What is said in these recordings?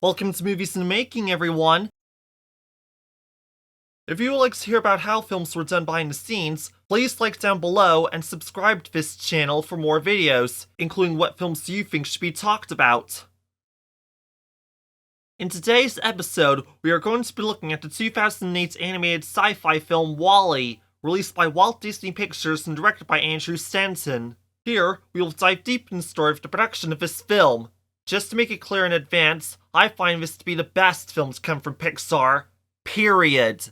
Welcome to Movies in the Making, everyone! If you would like to hear about how films were done behind the scenes, please like down below and subscribe to this channel for more videos, including what films you think should be talked about. In today's episode, we are going to be looking at the 2008 animated sci-fi film WALL-E, released by Walt Disney Pictures and directed by Andrew Stanton. Here, we will dive deep in the story of the production of this film. Just to make it clear in advance, I find this to be the best film to come from Pixar. Period.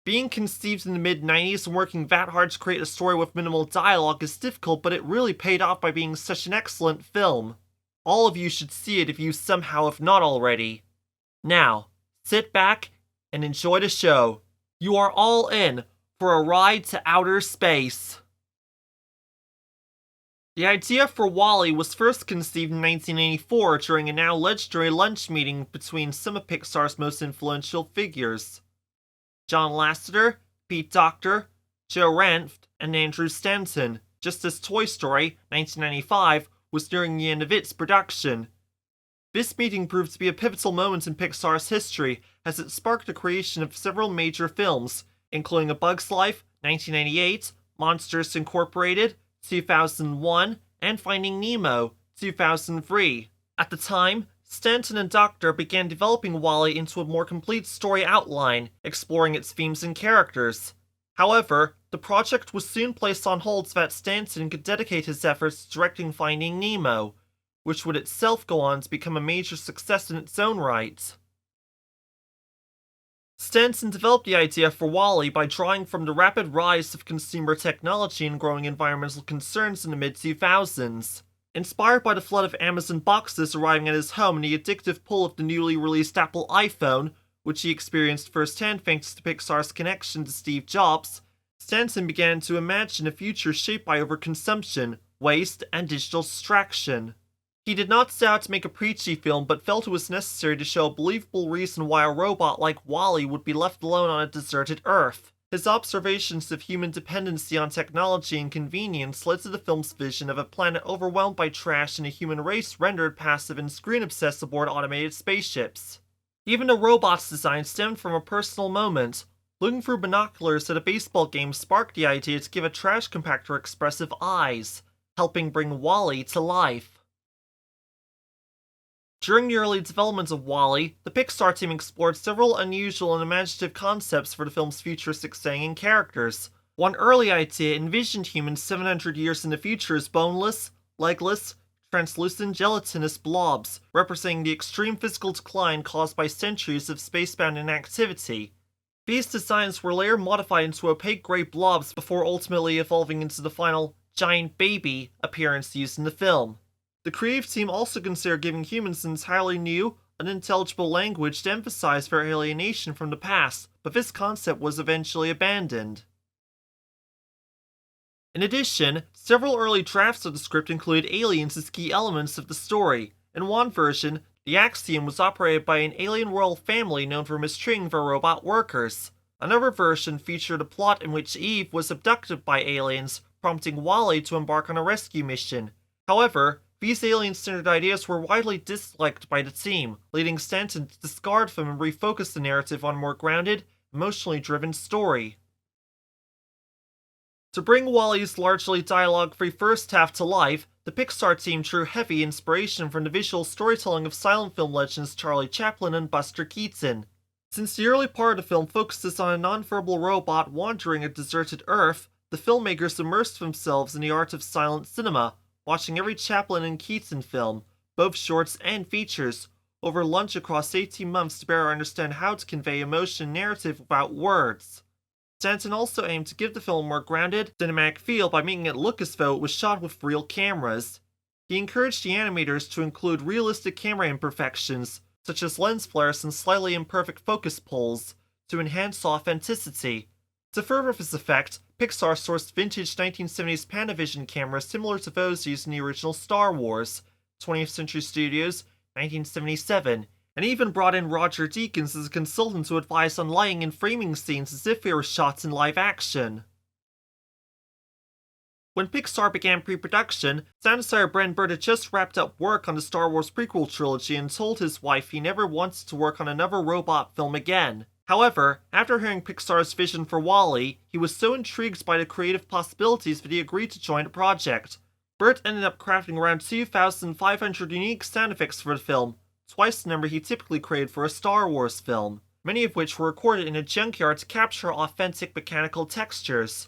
Being conceived in the mid-90s and working that hard to create a story with minimal dialogue is difficult, but it really paid off by being such an excellent film. All of you should see it if you somehow have not already. Now, sit back and enjoy the show. You are all in for a ride to outer space. The idea for WALL-E was first conceived in 1984 during a now legendary lunch meeting between some of Pixar's most influential figures. John Lasseter, Pete Docter, Joe Ranft, and Andrew Stanton, just as Toy Story, 1995, was nearing the end of its production. This meeting proved to be a pivotal moment in Pixar's history, as it sparked the creation of several major films, including A Bug's Life, 1998, Monsters Incorporated, 2001, and Finding Nemo, 2003. At the time, Stanton and Docter began developing WALL-E into a more complete story outline, exploring its themes and characters. However, the project was soon placed on hold so that Stanton could dedicate his efforts to directing Finding Nemo, which would itself go on to become a major success in its own right. Stanton developed the idea for WALL-E by drawing from the rapid rise of consumer technology and growing environmental concerns in the mid-2000s. Inspired by the flood of Amazon boxes arriving at his home and the addictive pull of the newly released Apple iPhone, which he experienced firsthand thanks to Pixar's connection to Steve Jobs, Stanton began to imagine a future shaped by overconsumption, waste, and digital distraction. He did not set out to make a preachy film, but felt it was necessary to show a believable reason why a robot like WALL-E would be left alone on a deserted Earth. His observations of human dependency on technology and convenience led to the film's vision of a planet overwhelmed by trash and a human race rendered passive and screen-obsessed aboard automated spaceships. Even the robot's design stemmed from a personal moment. Looking through binoculars at a baseball game sparked the idea to give a trash compactor expressive eyes, helping bring WALL-E to life. During the early development of WALL-E, the Pixar team explored several unusual and imaginative concepts for the film's futuristic setting and characters. One early idea envisioned humans 700 years in the future as boneless, legless, translucent gelatinous blobs, representing the extreme physical decline caused by centuries of spacebound inactivity. These designs were later modified into opaque gray blobs before ultimately evolving into the final giant baby appearance used in the film. The creative team also considered giving humans an entirely new, unintelligible language to emphasize their alienation from the past, but this concept was eventually abandoned. In addition, several early drafts of the script included aliens as key elements of the story. In one version, the Axiom was operated by an alien royal family known for mistreating their robot workers. Another version featured a plot in which Eve was abducted by aliens, prompting WALL-E to embark on a rescue mission. However, these alien-centered ideas were widely disliked by the team, leading Stanton to discard them and refocus the narrative on a more grounded, emotionally driven story. To bring WALL-E's largely dialogue-free first half to life, the Pixar team drew heavy inspiration from the visual storytelling of silent film legends Charlie Chaplin and Buster Keaton. Since the early part of the film focuses on a non-verbal robot wandering a deserted Earth, the filmmakers immersed themselves in the art of silent cinema, watching every Chaplin and Keaton film, both shorts and features, over lunch across 18 months to better understand how to convey emotion and narrative without words. Stanton also aimed to give the film a more grounded, cinematic feel by making it look as though it was shot with real cameras. He encouraged the animators to include realistic camera imperfections, such as lens flares and slightly imperfect focus pulls, to enhance authenticity. To further this effect, Pixar sourced vintage 1970s Panavision cameras similar to those used in the original Star Wars, 20th Century Studios, 1977, and even brought in Roger Deakins as a consultant to advise on lighting and framing scenes as if they were shots in live action. When Pixar began pre-production, sound designer Brent Bird had just wrapped up work on the Star Wars prequel trilogy and told his wife he never wanted to work on another robot film again. However, after hearing Pixar's vision for WALL-E, he was so intrigued by the creative possibilities that he agreed to join the project. Bird ended up crafting around 2,500 unique sound effects for the film, twice the number he typically created for a Star Wars film, many of which were recorded in a junkyard to capture authentic mechanical textures.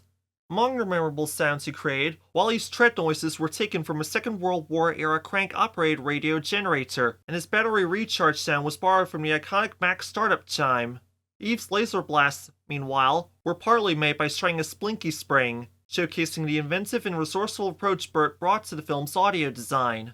Among the memorable sounds he created, WALL-E's tread noises were taken from a Second World War-era crank-operated radio generator, and his battery recharge sound was borrowed from the iconic Mac startup chime. Eve's laser blasts, meanwhile, were partly made by striking a splinky spring, showcasing the inventive and resourceful approach Burt brought to the film's audio design.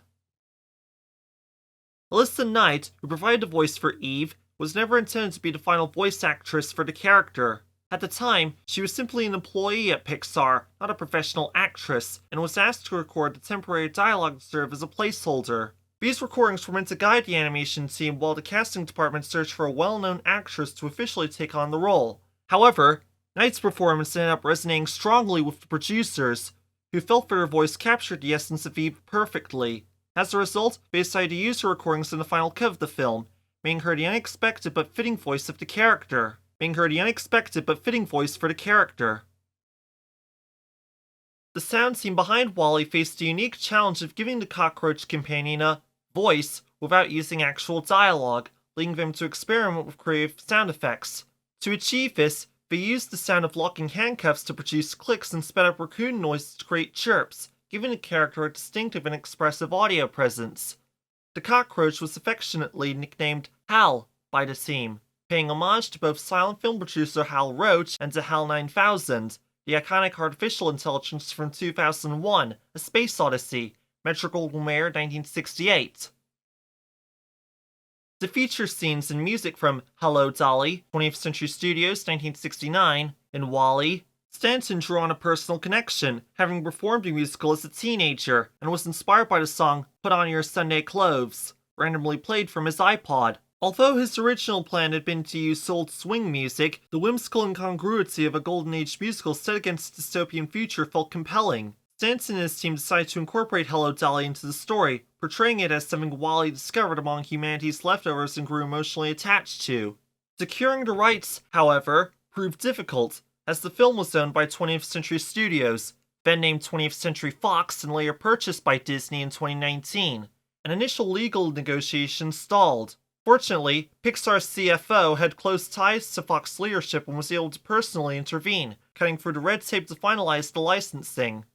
Elissa Knight, who provided the voice for Eve, was never intended to be the final voice actress for the character. At the time, she was simply an employee at Pixar, not a professional actress, and was asked to record the temporary dialogue to serve as a placeholder. These recordings were meant to guide the animation team while the casting department searched for a well-known actress to officially take on the role. However, Knight's performance ended up resonating strongly with the producers, who felt that her voice captured the essence of Eve perfectly. As a result, they decided to use her recordings in the final cut of the film, making her the unexpected but fitting voice for the character. The sound team behind WALL-E faced the unique challenge of giving the cockroach companion a voice without using actual dialogue, leading them to experiment with creative sound effects. To achieve this, they used the sound of locking handcuffs to produce clicks and sped up raccoon noises to create chirps, giving the character a distinctive and expressive audio presence. The cockroach was affectionately nicknamed Hal by the team, paying homage to both silent film producer Hal Roach and to HAL 9000, the iconic artificial intelligence from 2001, A Space Odyssey, Metro-Goldwyn-Mayer 1968. The feature scenes and music from Hello, Dolly, 20th Century Studios 1969, and WALL-E, Stanton drew on a personal connection, having performed the musical as a teenager, and was inspired by the song Put On Your Sunday Clothes, randomly played from his iPod. Although his original plan had been to use soul swing music, the whimsical incongruity of a Golden Age musical set against a dystopian future felt compelling. Stanton and his team decided to incorporate Hello, Dolly into the story, portraying it as something WALL-E discovered among humanity's leftovers and grew emotionally attached to. Securing the rights, however, proved difficult, as the film was owned by 20th Century Studios, then named 20th Century Fox and later purchased by Disney in 2019. An initial legal negotiation stalled. Fortunately, Pixar's CFO had close ties to Fox leadership and was able to personally intervene, cutting through the red tape to finalize the licensing.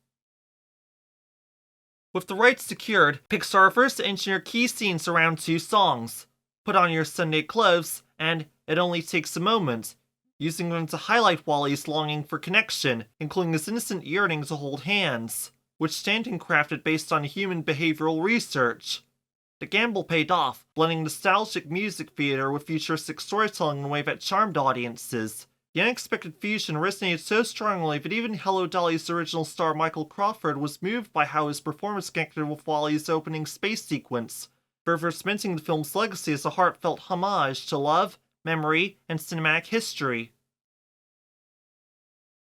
With the rights secured, Pixar reversed engineered key scenes around two songs, Put On Your Sunday Clothes and It Only Takes a Moment, using them to highlight WALL-E's longing for connection, including his innocent yearning to hold hands, which Stanton crafted based on human behavioral research. The gamble paid off, blending nostalgic music theater with futuristic storytelling in a way that charmed audiences. The unexpected fusion resonated so strongly that even Hello, Dolly's original star Michael Crawford was moved by how his performance connected with WALL-E's opening space sequence, further cementing the film's legacy as a heartfelt homage to love, memory, and cinematic history.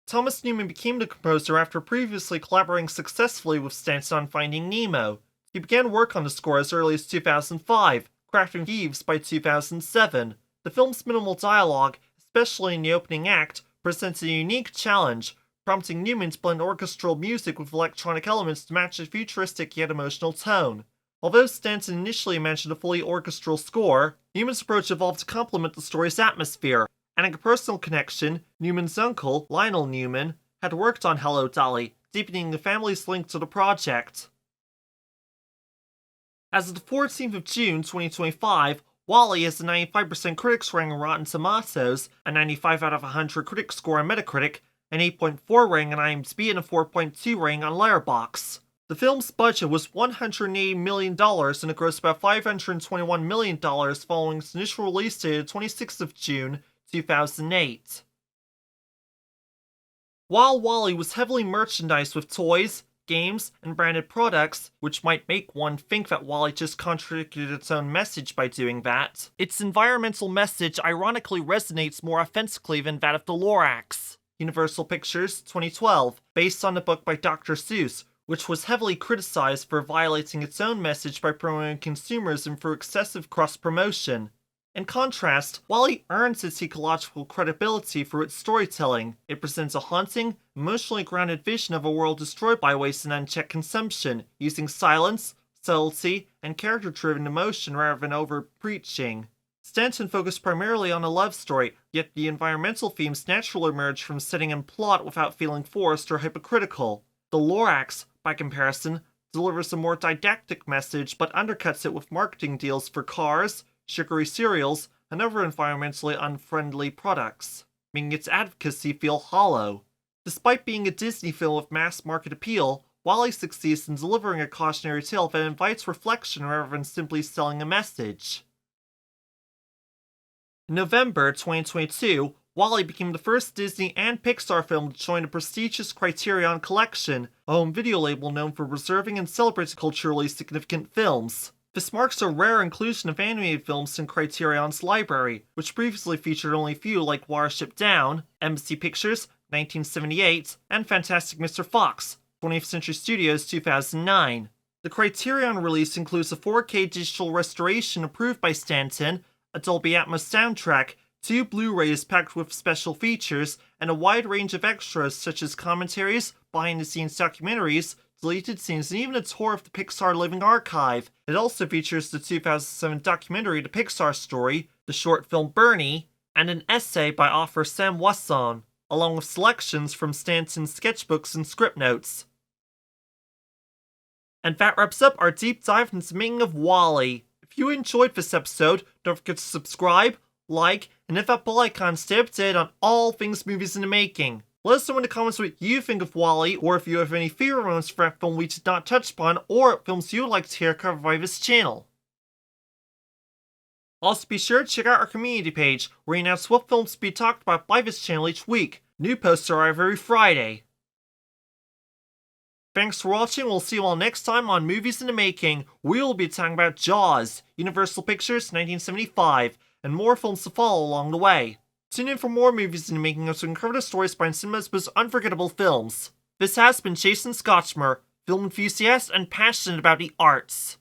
Thomas Newman became the composer after previously collaborating successfully with Stanton on Finding Nemo. He began work on the score as early as 2005, crafting Eves by 2007. The film's minimal dialogue, especially in the opening act, presents a unique challenge, prompting Newman to blend orchestral music with electronic elements to match a futuristic yet emotional tone. Although Stanton initially imagined a fully orchestral score, Newman's approach evolved to complement the story's atmosphere. Adding a personal connection, Newman's uncle, Lionel Newman, had worked on Hello, Dolly, deepening the family's link to the project. As of the 14th of June 2025, WALL-E has a 95% critics rating on Rotten Tomatoes, a 95 out of 100 critic score on Metacritic, an 8.4 rating on IMDb, and a 4.2 rating on Letterboxd. The film's budget was $180 million and it grossed about $521 million following its initial release date of 26th of June 2008. While WALL-E was heavily merchandised with toys, games, and branded products, which might make one think that WALL-E just contradicted its own message by doing that, its environmental message ironically resonates more authentically than that of the Lorax. Universal Pictures, 2012, based on a book by Dr. Seuss, which was heavily criticized for violating its own message by promoting consumerism through excessive cross-promotion. In contrast, WALL-E earns its ecological credibility through its storytelling. It presents a haunting, emotionally grounded vision of a world destroyed by waste and unchecked consumption, using silence, subtlety, and character-driven emotion rather than over-preaching. Stanton focused primarily on a love story, yet the environmental themes naturally emerge from setting and plot without feeling forced or hypocritical. The Lorax, by comparison, delivers a more didactic message but undercuts it with marketing deals for cars, sugary cereals, and other environmentally unfriendly products, making its advocacy feel hollow. Despite being a Disney film with mass market appeal, WALL-E succeeds in delivering a cautionary tale that invites reflection rather than simply selling a message. In November 2022, WALL-E became the first Disney and Pixar film to join the prestigious Criterion Collection, a home video label known for preserving and celebrating culturally significant films. This marks a rare inclusion of animated films in Criterion's library, which previously featured only a few like Watership Down, Embassy Pictures, 1978, and Fantastic Mr. Fox, 20th Century Studios, 2009. The Criterion release includes a 4K digital restoration approved by Stanton, a Dolby Atmos soundtrack, 2 Blu-rays packed with special features, and a wide range of extras such as commentaries, behind-the-scenes documentaries, deleted scenes, and even a tour of the Pixar Living Archive. It also features the 2007 documentary The Pixar Story, the short film Bernie, and an essay by author Sam Wasson, along with selections from Stanton's sketchbooks and script notes. And that wraps up our deep dive into the making of WALL-E. If you enjoyed this episode, don't forget to subscribe, like, and hit that bell icon to stay updated on all things movies in the making. Let us know in the comments what you think of WALL-E, or if you have any favorite moments for that film we did not touch upon, or films you would like to hear covered by this channel. Also be sure to check out our community page, where we announce what films to be talked about by this channel each week. New posts arrive every Friday. Thanks for watching, we'll see you all next time on Movies in the Making. We will be talking about Jaws, Universal Pictures, 1975, and more films to follow along the way. Tune in for more Movies in the Making as we uncover the stories behind cinema's most unforgettable films. This has been Jason Scotchmer, film enthusiast and passionate about the arts.